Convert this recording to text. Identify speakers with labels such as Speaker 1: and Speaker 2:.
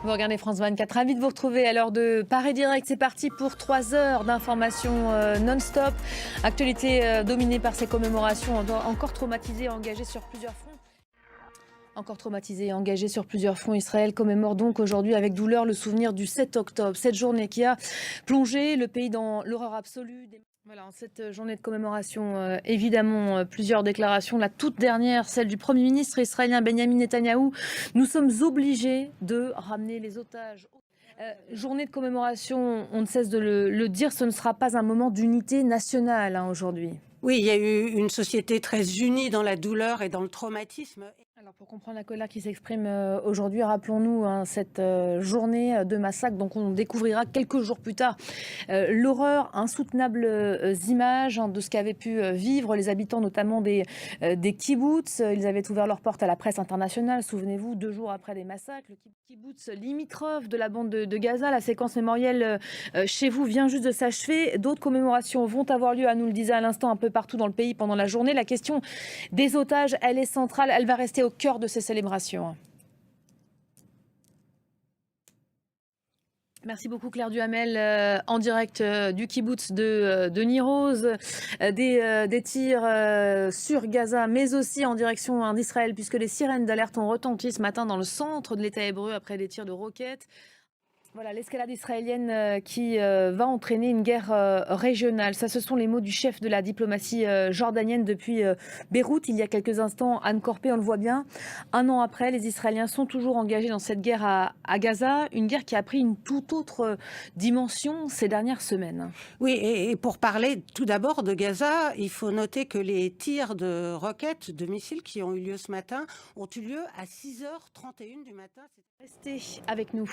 Speaker 1: Vous regardez France 24, ravi de vous retrouver à l'heure de Paris Direct. C'est parti pour 3 heures d'informations non-stop. Actualité dominée par ces commémorations, encore traumatisés et engagés sur plusieurs fronts. Encore traumatisé et engagé sur plusieurs fronts, Israël commémore donc aujourd'hui avec douleur le souvenir du 7 octobre. Cette journée qui a plongé le pays dans l'horreur absolue. Voilà, en cette journée de commémoration, évidemment, plusieurs déclarations. La toute dernière, celle du Premier ministre israélien Benjamin Netanyahou. Nous sommes obligés de ramener les otages. Journée de commémoration, on ne cesse de le dire, ce ne sera pas un moment d'unité nationale aujourd'hui.
Speaker 2: Oui, il y a eu une société très unie dans la douleur et dans le traumatisme.
Speaker 1: Alors pour comprendre la colère qui s'exprime aujourd'hui, rappelons-nous cette journée de massacre. Donc on découvrira quelques jours plus tard l'horreur, insoutenables images de ce qu'avaient pu vivre les habitants, notamment des kibboutz. Ils avaient ouvert leurs portes à la presse internationale, souvenez-vous, 2 jours après les massacres. Le kibboutz limitrophe de la bande de Gaza, la séquence mémorielle chez vous vient juste de s'achever. D'autres commémorations vont avoir lieu, nous le disait à l'instant, un peu partout dans le pays pendant la journée. La question des otages, elle est centrale, elle va rester au cœur de ces célébrations. Merci beaucoup Claire Duhamel, en direct du kibboutz de Niroz, des tirs sur Gaza, mais aussi en direction d'Israël, puisque les sirènes d'alerte ont retenti ce matin dans le centre de l'État hébreu après des tirs de roquettes. Voilà, l'escalade israélienne qui va entraîner une guerre régionale. Ça, ce sont les mots du chef de la diplomatie jordanienne depuis Beyrouth. Il y a quelques instants, Anne Corpé, on le voit bien. 1 an après, les Israéliens sont toujours engagés dans cette guerre à Gaza. Une guerre qui a pris une toute autre dimension ces dernières semaines.
Speaker 2: Oui, et pour parler tout d'abord de Gaza, il faut noter que les tirs de roquettes, de missiles qui ont eu lieu ce matin, ont eu lieu à 6h31 du matin.
Speaker 1: Restez avec nous.